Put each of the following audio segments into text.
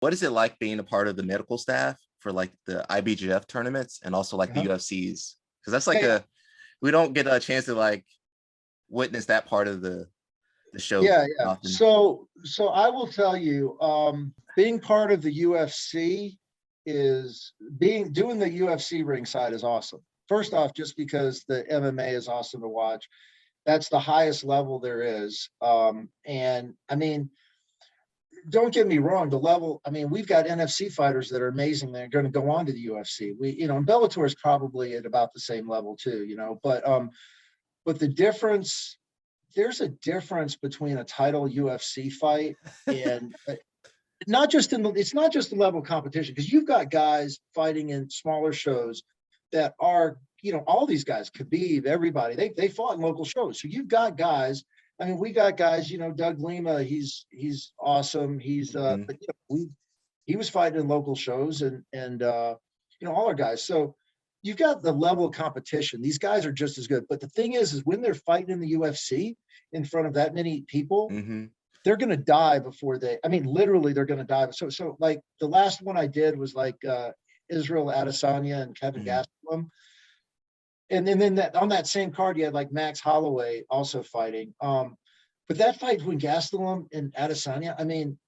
What is it like being a part of the medical staff for like the IBJF tournaments and also like the UFCs? Because that's like we don't get a chance to like witness that part of the show often. So I will tell you, being part of the UFC is doing the UFC ringside is awesome. First off, just because the MMA is awesome to watch. That's the highest level there is. And I mean, don't get me wrong, the level, I mean, we've got NFC fighters that are amazing. They're going to go on to the UFC. And Bellator is probably at about the same level too, but the difference, there's a difference between a title UFC fight and it's not just the level of competition, because you've got guys fighting in smaller shows that are, all these guys, Khabib, everybody, they fought in local shows. So you've got guys, I mean, we got guys, Doug Lima, he's awesome. He's but he was fighting in local shows and all our guys. So you've got the level of competition. These guys are just as good. But the thing is when they're fighting in the UFC in front of that many people, they're going to die before literally they're going to die. So like the last one I did was like Israel Adesanya and Kevin Gastelum. And then that on that same card, you had like Max Holloway also fighting. But that fight between Gastelum and Adesanya, I mean,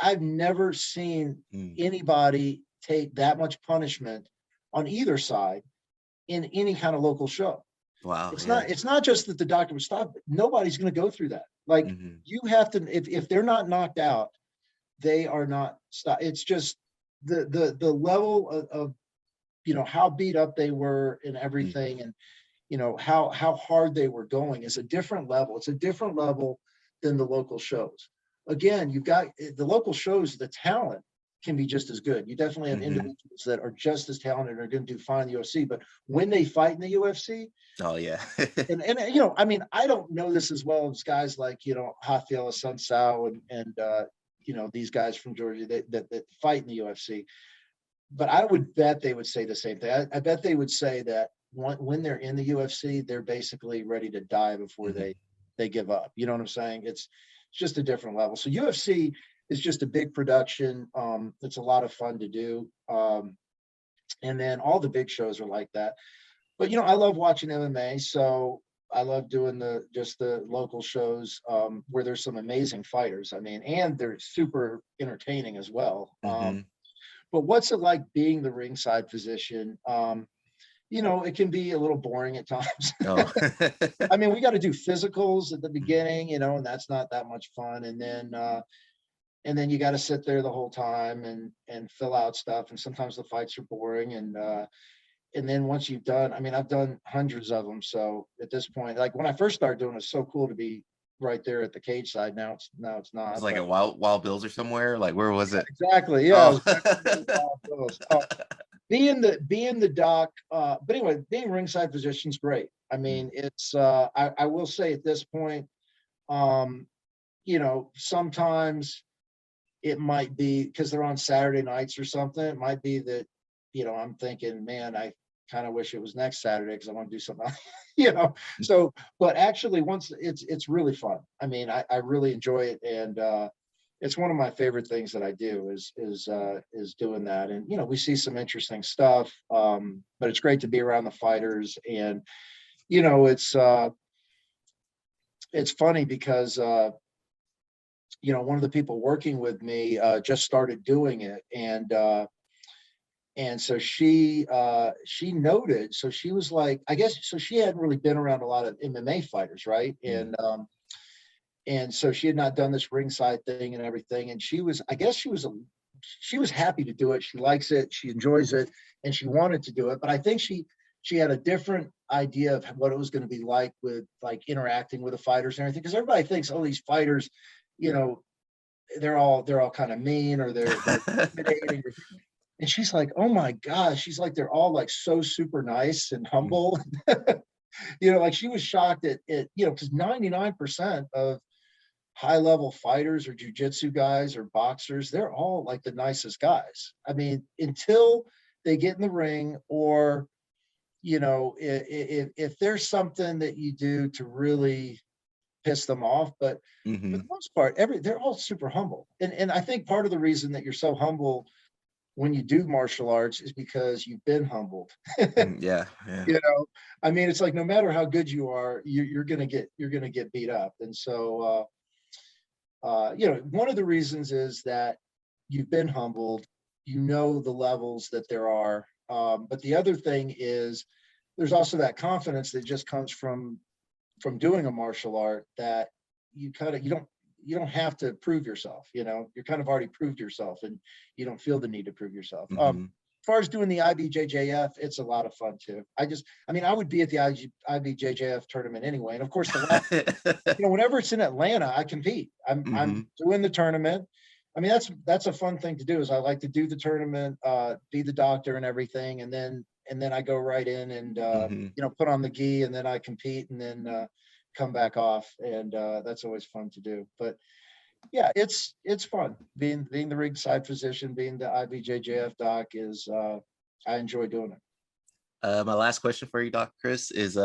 I've never seen anybody take that much punishment on either side in any kind of local show. Wow. It's not just that the doctor would stop. Nobody's going to go through that. Like you have to, if they're not knocked out, they are not stopped. It's just the level of how beat up they were and everything, and how hard they were going is a different level. It's a different level than the local shows. Again, you've got the local shows, the talent can be just as good. You definitely have individuals that are just as talented and are going to do fine in the UFC, but when they fight in the UFC, and I mean, I don't know this as well as guys like Rafael Assunção and these guys from Georgia that fight in the UFC. But I would bet they would say the same thing. I bet they would say that when they're in the UFC, they're basically ready to die before they give up. You know what I'm saying? It's just a different level. So UFC is just a big production. It's a lot of fun to do. And then all the big shows are like that. But I love watching MMA, so I love doing the local shows where there's some amazing fighters. I mean, and they're super entertaining as well. But what's it like being the ringside physician? It can be a little boring at times. I mean, we got to do physicals at the beginning, and that's not that much fun. And then you got to sit there the whole time and fill out stuff. And sometimes the fights are boring. And then once you've done, I mean, I've done hundreds of them. So at this point, like when I first started doing it, it's so cool to be right there at the cage side. Now it's not. It's like a Wild Bills or somewhere. Like where was it? Exactly. Yeah. Being the doc, but anyway, being ringside physician is great. I mean, it's I will say at this point, sometimes it might be because they're on Saturday nights or something. It might be that, I'm thinking, man, I kind of wish it was next Saturday because I want to do something, So, but actually, once it's really fun. I mean, I really enjoy it, and it's one of my favorite things that I do is doing that. And we see some interesting stuff, but it's great to be around the fighters, and it's funny because one of the people working with me just started doing it, and so she noted, so she was like, I guess, so she hadn't really been around a lot of MMA fighters, right? And so she had not done this ringside thing and everything, and she was happy to do it. She likes it, she enjoys it, and she wanted to do it. But I think she had a different idea of what it was going to be like with like interacting with the fighters and everything, because everybody thinks, oh, these fighters, they're all kind of mean, or they're intimidating. And she's like, oh my gosh, she's like, they're all like so super nice and humble. Like she was shocked at because 99% of high level fighters or jujitsu guys or boxers, they're all like the nicest guys. I mean, until they get in the ring, or if there's something that you do to really piss them off, but for the most part, they're all super humble. And I think part of the reason that you're so humble when you do martial arts is because you've been humbled. Yeah, yeah. You know, I mean, it's like no matter how good you are, you're gonna get beat up. And so you know, one of the reasons is that you've been humbled, you know the levels that there are. But the other thing is there's also that confidence that just comes from doing a martial art, that you kind of you don't have to prove yourself. You know, you're kind of already proved yourself, and you don't feel the need to prove yourself. As far as doing the IBJJF, it's a lot of fun too. I mean, I would be at the IBJJF tournament anyway. And of course, you know, whenever it's in Atlanta, I compete. I'm doing the tournament. I mean, that's a fun thing to do. Is I like to do the tournament, be the doctor and everything, and then I go right in and you know, put on the gi, and then I compete, and then come back off, and that's always fun to do. But yeah, it's fun being the ringside physician, being the IBJJF doc is I enjoy doing it. My last question for you, Dr. Chris, is